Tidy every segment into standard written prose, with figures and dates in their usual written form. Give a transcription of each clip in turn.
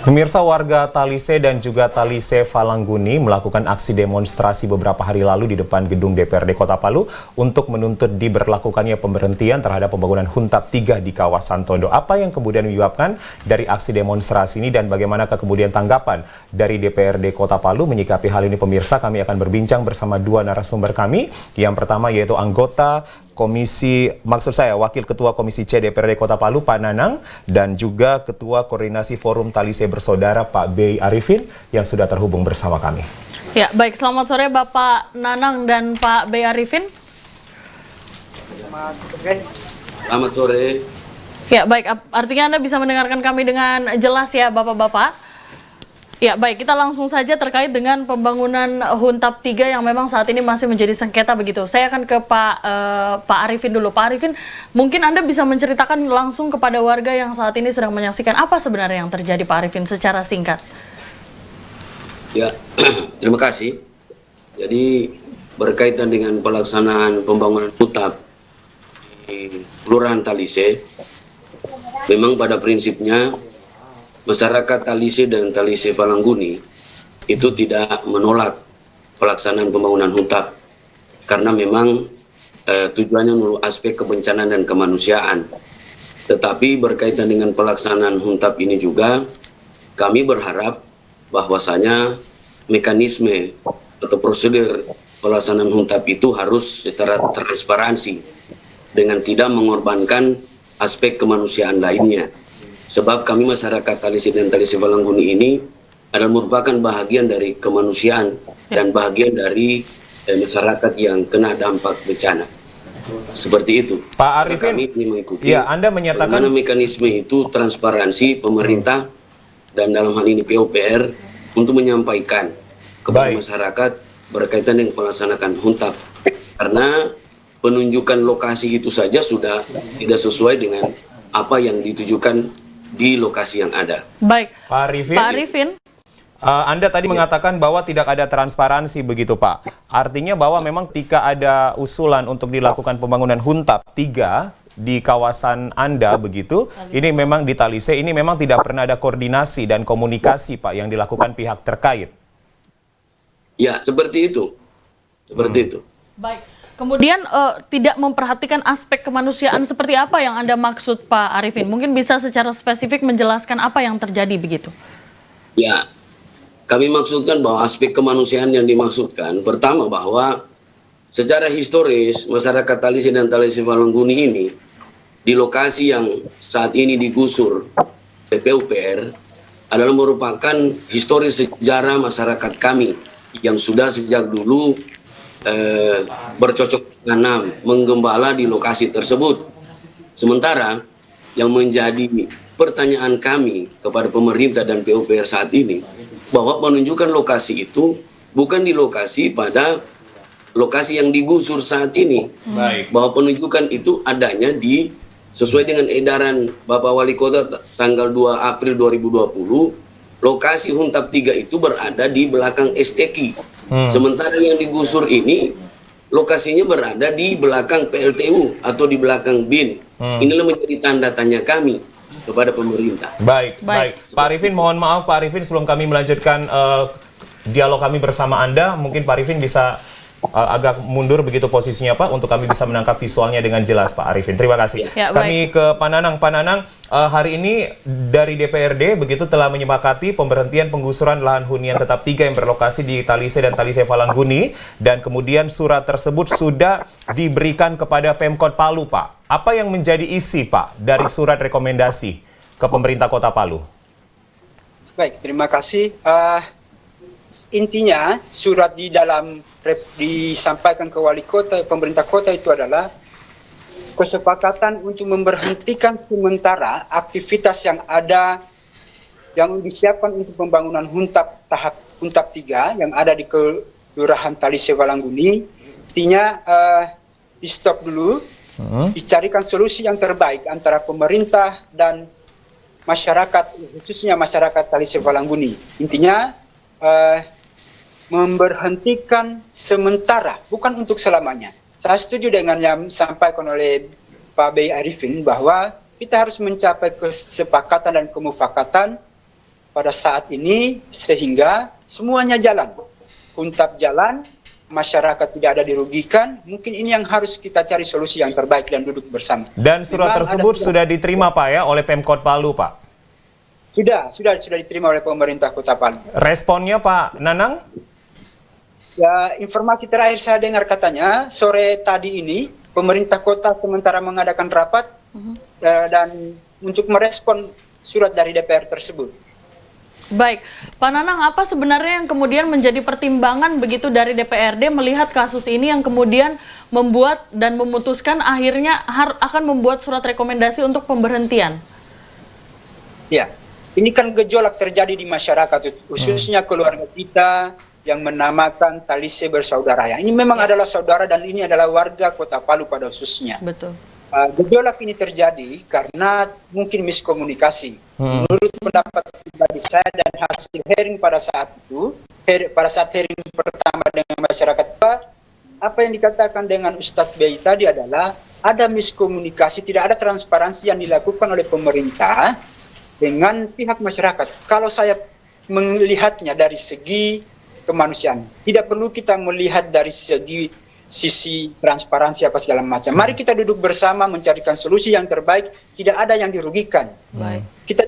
Pemirsa, warga Talise dan juga Talise Falangguni melakukan aksi demonstrasi beberapa hari lalu di depan gedung DPRD Kota Palu untuk menuntut diberlakukannya pemberhentian terhadap pembangunan Huntap 3 di kawasan Tondo. Apa yang kemudian menyebabkan dari aksi demonstrasi ini dan bagaimana kemudian tanggapan dari DPRD Kota Palu menyikapi hal ini, pemirsa? Kami akan berbincang bersama dua narasumber kami. Yang pertama yaitu anggota Wakil Ketua Komisi C DPRD Kota Palu, Pak Nanang, dan juga Ketua Koordinasi Forum Talise Bersaudara, Pak Bey Arifin, yang sudah terhubung bersama kami. Ya, baik. Selamat sore Bapak Nanang dan Pak Bey Arifin. Selamat sore. Ya, baik. Artinya Anda bisa mendengarkan kami dengan jelas ya, Bapak-Bapak. Ya, baik. Kita langsung saja terkait dengan pembangunan Huntap 3 yang memang saat ini masih menjadi sengketa begitu. Saya akan ke Pak Arifin dulu. Pak Arifin, mungkin Anda bisa menceritakan langsung kepada warga yang saat ini sedang menyaksikan apa sebenarnya yang terjadi, Pak Arifin, secara singkat. Ya, terima kasih. Jadi berkaitan dengan pelaksanaan pembangunan Huntap di Kelurahan Talise, memang pada prinsipnya masyarakat Talise dan Talise Falangguni itu tidak menolak pelaksanaan pembangunan Huntap karena memang tujuannya menurut aspek kebencanaan dan kemanusiaan. Tetapi berkaitan dengan pelaksanaan Huntap ini juga kami berharap bahwasanya mekanisme atau prosedur pelaksanaan Huntap itu harus secara transparansi dengan tidak mengorbankan aspek kemanusiaan lainnya. Sebab kami masyarakat Talise dan Talise Falangguni ini adalah merupakan bahagian dari kemanusiaan dan bahagian dari masyarakat yang kena dampak bencana. Seperti itu. Pak Arifin, kami ini mengikuti ya, Anda menyatakan bagaimana mekanisme itu transparansi pemerintah dan dalam hal ini PUPR untuk menyampaikan kepada masyarakat berkaitan dengan pelaksanaan Huntap. Karena penunjukan lokasi itu saja sudah tidak sesuai dengan apa yang ditujukan di lokasi yang ada. Baik, Pak Arifin. Pak Arifin. Anda tadi mengatakan bahwa tidak ada transparansi begitu, Pak. Artinya bahwa memang ketika ada usulan untuk dilakukan pembangunan Huntap 3 di kawasan Anda begitu, ini memang di Talise, ini memang tidak pernah ada koordinasi dan komunikasi, Pak, yang dilakukan pihak terkait. Ya, seperti itu. Seperti itu. Baik. Kemudian tidak memperhatikan aspek kemanusiaan seperti apa yang Anda maksud, Pak Arifin? Mungkin bisa secara spesifik menjelaskan apa yang terjadi begitu? Ya, kami maksudkan bahwa aspek kemanusiaan yang dimaksudkan, pertama bahwa secara historis masyarakat Talise dan Talise Falangguni ini di lokasi yang saat ini digusur PUPR adalah merupakan historis sejarah masyarakat kami yang sudah sejak dulu bercocok tanam, menggembala di lokasi tersebut. Sementara yang menjadi pertanyaan kami kepada pemerintah dan PUPR saat ini, bahwa penunjukan lokasi itu bukan di lokasi pada lokasi yang digusur saat ini. Bahwa penunjukan itu adanya di sesuai dengan edaran Bapak Wali Kota tanggal 2 April 2020, lokasi Huntap 3 itu berada di belakang STQ. Sementara yang digusur ini lokasinya berada di belakang PLTU atau di belakang BIN. Inilah menjadi tanda tanya kami kepada pemerintah. Baik. Pak Arifin, mohon maaf Pak Arifin, sebelum kami melanjutkan dialog kami bersama Anda, mungkin Pak Arifin bisa agak mundur begitu posisinya, Pak, untuk kami bisa menangkap visualnya dengan jelas, Pak Arifin. Terima kasih. Ya, kami ke Pak Nanang. Pak Nanang, hari ini dari DPRD begitu telah menyepakati pemberhentian penggusuran lahan hunian tetap 3 yang berlokasi di Talise dan Talise Falangguni, dan kemudian surat tersebut sudah diberikan kepada Pemkot Palu, Pak. Apa yang menjadi isi, Pak, dari surat rekomendasi ke pemerintah Kota Palu? Baik, terima kasih. Intinya surat disampaikan ke wali kota, pemerintah kota itu adalah kesepakatan untuk memberhentikan sementara aktivitas yang ada yang disiapkan untuk pembangunan Huntap 3 yang ada di Kelurahan Talise Falangguni. Intinya di stop dulu, dicarikan solusi yang terbaik antara pemerintah dan masyarakat, khususnya masyarakat Talise Falangguni. Intinya memberhentikan sementara, bukan untuk selamanya. Saya setuju dengan yang disampaikan oleh Pak Bey Arifin bahwa kita harus mencapai kesepakatan dan kemufakatan pada saat ini sehingga semuanya jalan. Huntap jalan, masyarakat tidak ada dirugikan. Mungkin ini yang harus kita cari solusi yang terbaik dan duduk bersama. Dan surat tersebut sudah diterima Pak ya oleh Pemkot Palu Pak? Sudah diterima oleh pemerintah Kota Palu. Responnya Pak Nanang? Ya, informasi terakhir saya dengar katanya sore tadi ini pemerintah kota sementara mengadakan rapat dan untuk merespon surat dari DPR tersebut. Baik, Pak Nanang, apa sebenarnya yang kemudian menjadi pertimbangan begitu dari DPRD melihat kasus ini yang kemudian membuat dan memutuskan akhirnya akan membuat surat rekomendasi untuk pemberhentian? Ya, ini kan gejolak terjadi di masyarakat, khususnya keluarga kita yang menamakan Talise bersaudara. Ya, ini memang adalah saudara dan ini adalah warga Kota Palu pada khususnya. Betul. Gejolak ini terjadi karena mungkin miskomunikasi. Menurut pendapat pribadi saya dan hasil hearing pada saat itu, pada saat hearing pertama dengan masyarakat, apa yang dikatakan dengan Ustadz Bey tadi adalah ada miskomunikasi, tidak ada transparansi yang dilakukan oleh pemerintah dengan pihak masyarakat. Kalau saya melihatnya dari segi kemanusiaan, tidak perlu kita melihat dari sisi transparansi apa segala macam. Mari kita duduk bersama mencarikan solusi yang terbaik, tidak ada yang dirugikan. Baik. Kita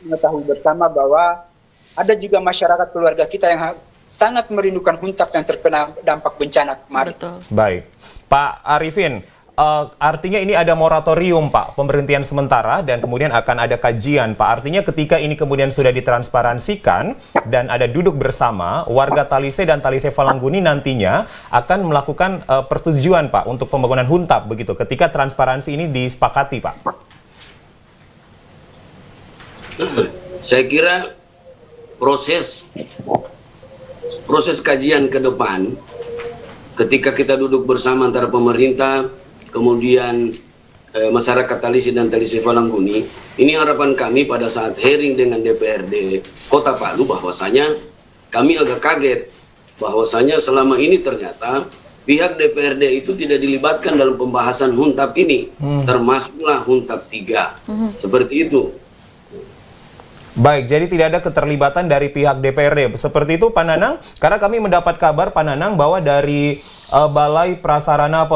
mengetahui bersama bahwa ada juga masyarakat keluarga kita yang sangat merindukan Huntap yang terkena dampak bencana kemarin. Betul. Baik, Pak Arifin, artinya ini ada moratorium Pak, pemberhentian sementara dan kemudian akan ada kajian Pak. Artinya ketika ini kemudian sudah ditransparansikan dan ada duduk bersama, warga Talise dan Talise Falangguni nantinya akan melakukan persetujuan Pak untuk pembangunan Huntap begitu ketika transparansi ini disepakati Pak. Saya kira proses kajian ke depan ketika kita duduk bersama antara pemerintah kemudian masyarakat Talise dan Talise Falangguni, ini harapan kami pada saat hearing dengan DPRD Kota Palu bahwasanya kami agak kaget bahwasanya selama ini ternyata pihak DPRD itu tidak dilibatkan dalam pembahasan Huntap ini, termasuklah Huntap 3. Seperti itu. Baik, jadi tidak ada keterlibatan dari pihak DPRD. Seperti itu Pak Nanang, karena kami mendapat kabar Pak Nanang bahwa dari Balai Prasarana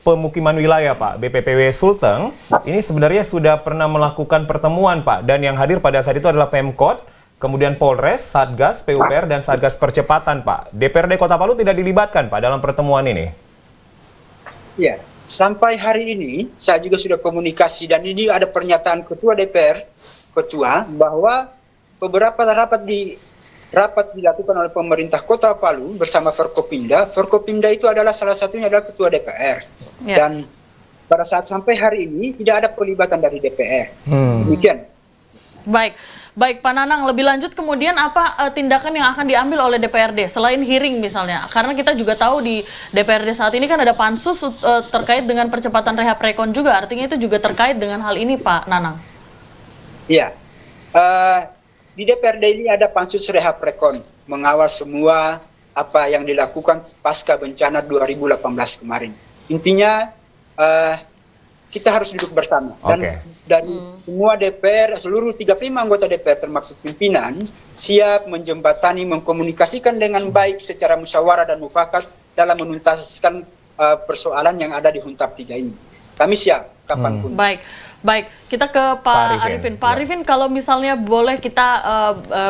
Pemukiman Wilayah Pak, BPPW Sulteng, ini sebenarnya sudah pernah melakukan pertemuan Pak, dan yang hadir pada saat itu adalah Pemkot, kemudian Polres, Satgas, PUPR, dan Satgas Percepatan Pak. DPRD Kota Palu tidak dilibatkan Pak dalam pertemuan ini? Ya, sampai hari ini saya juga sudah komunikasi dan ini ada pernyataan Ketua DPR, bahwa beberapa rapat dilakukan oleh pemerintah Kota Palu bersama Forkopimda. Forkopimda itu adalah salah satunya adalah Ketua DPR. Dan pada saat sampai hari ini tidak ada pelibatan dari DPR. Demikian. Baik Pak Nanang, lebih lanjut kemudian apa tindakan yang akan diambil oleh DPRD selain hearing misalnya? Karena kita juga tahu di DPRD saat ini kan ada pansus terkait dengan percepatan rehab rekon juga, artinya itu juga terkait dengan hal ini Pak Nanang. Iya, di DPRD ini ada pansus rehab rekon mengawal semua apa yang dilakukan pasca bencana 2018 kemarin. Intinya kita harus duduk bersama dan dari semua DPR, seluruh 35 anggota DPR termasuk pimpinan siap menjembatani, mengkomunikasikan dengan baik secara musyawarah dan mufakat dalam menuntaskan persoalan yang ada di Huntap 3 ini. Kami siap kapanpun. Baik, kita ke Pak Arifin. Pak Arifin, kalau misalnya boleh kita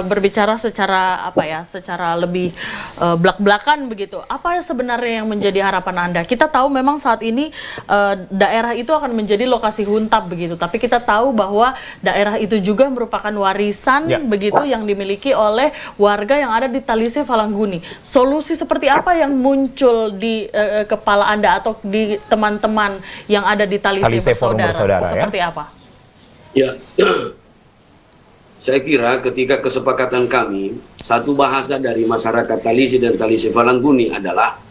berbicara secara secara lebih belak-belakan begitu. Apa sebenarnya yang menjadi harapan Anda? Kita tahu memang saat ini daerah itu akan menjadi lokasi Huntap begitu, tapi kita tahu bahwa daerah itu juga merupakan warisan begitu yang dimiliki oleh warga yang ada di Talise Falangguni. Solusi seperti apa yang muncul di kepala Anda atau di teman-teman yang ada di Talise Bersaudara? Seperti apa? Ya, saya kira ketika kesepakatan kami, satu bahasa dari masyarakat Talise dan Talise Falangguni adalah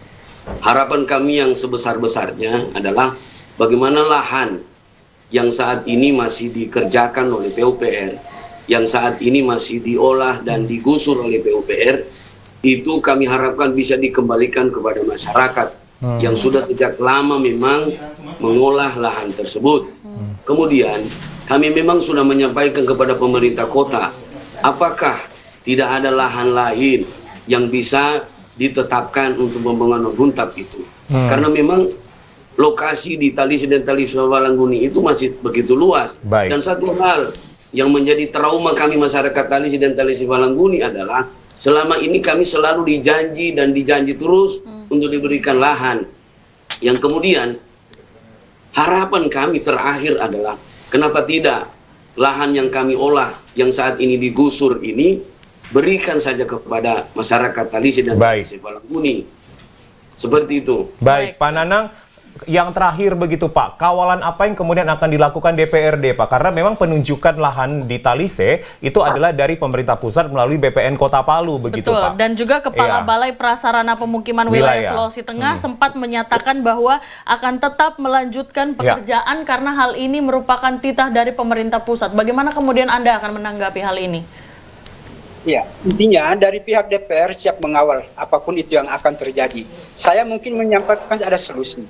harapan kami yang sebesar-besarnya adalah bagaimana lahan yang saat ini masih dikerjakan oleh PUPR, yang saat ini masih diolah dan digusur oleh PUPR, itu kami harapkan bisa dikembalikan kepada masyarakat yang sudah sejak lama memang mengolah lahan tersebut. Kemudian kami memang sudah menyampaikan kepada pemerintah kota, apakah tidak ada lahan lain yang bisa ditetapkan untuk pembangunan huntap itu. Karena memang lokasi di Talise dan Talise Falangguni itu masih begitu luas. Baik. Dan satu hal yang menjadi trauma kami masyarakat Talise dan Talise Falangguni adalah selama ini kami selalu dijanji terus untuk diberikan lahan. Yang kemudian harapan kami terakhir adalah kenapa tidak lahan yang kami olah yang saat ini digusur ini berikan saja kepada masyarakat Talise dan Talise Falangguni. Seperti itu. Baik, Pak Nanang, yang terakhir begitu Pak, kawalan apa yang kemudian akan dilakukan DPRD Pak? Karena memang penunjukan lahan di Talise itu adalah dari pemerintah pusat melalui BPN Kota Palu begitu Betul. Pak. Dan juga Kepala Iya. Balai Prasarana Pemukiman Wilayah Wilayah. Sulawesi Tengah sempat menyatakan bahwa akan tetap melanjutkan pekerjaan karena hal ini merupakan titah dari pemerintah pusat. Bagaimana kemudian Anda akan menanggapi hal ini? Ya, intinya dari pihak DPR siap mengawal apapun itu yang akan terjadi. Saya mungkin menyampaikan ada solusi.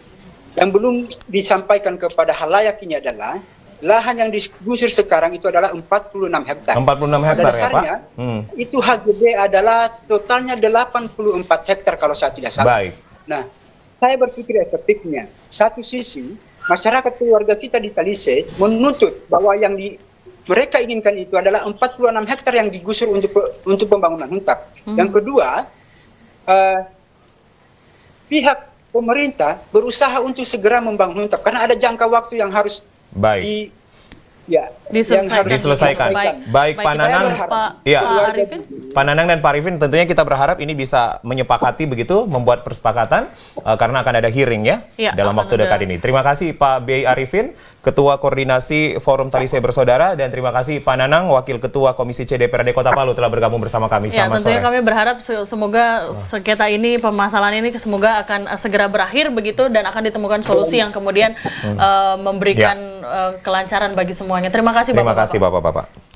Yang belum disampaikan kepada halayak ini adalah lahan yang digusur sekarang itu adalah 46 hektar. 46 hektar Pada dasarnya, ya Pak? itu HGB adalah totalnya 84 hektar kalau saya tidak salah. Baik. Nah, saya berpikir efektifnya. Satu sisi, masyarakat keluarga kita di Talise menuntut bahwa yang mereka inginkan itu adalah 46 hektar yang digusur untuk pembangunan huntap. Yang kedua, pihak pemerintah berusaha untuk segera membangun huntap karena ada jangka waktu yang harus diselesaikan. Baik, Pak Nanang. Pak Arifin. Pak Nanang dan Pak Arifin, tentunya kita berharap ini bisa menyepakati begitu, membuat persepakatan karena akan ada hearing ya dalam waktu dekat ini. Terima kasih Pak B. Arifin, Ketua Koordinasi Forum Talise Bersaudara, dan terima kasih Pak Nanang, Wakil Ketua Komisi C DPRD Kota Palu telah bergabung bersama kami. Selamat tentunya sore. kami berharap semoga sengketa ini, permasalahan ini semoga akan segera berakhir begitu dan akan ditemukan solusi yang kemudian memberikan kelancaran bagi semuanya. Terima kasih Bapak-Bapak. Terima kasih Bapak-Bapak.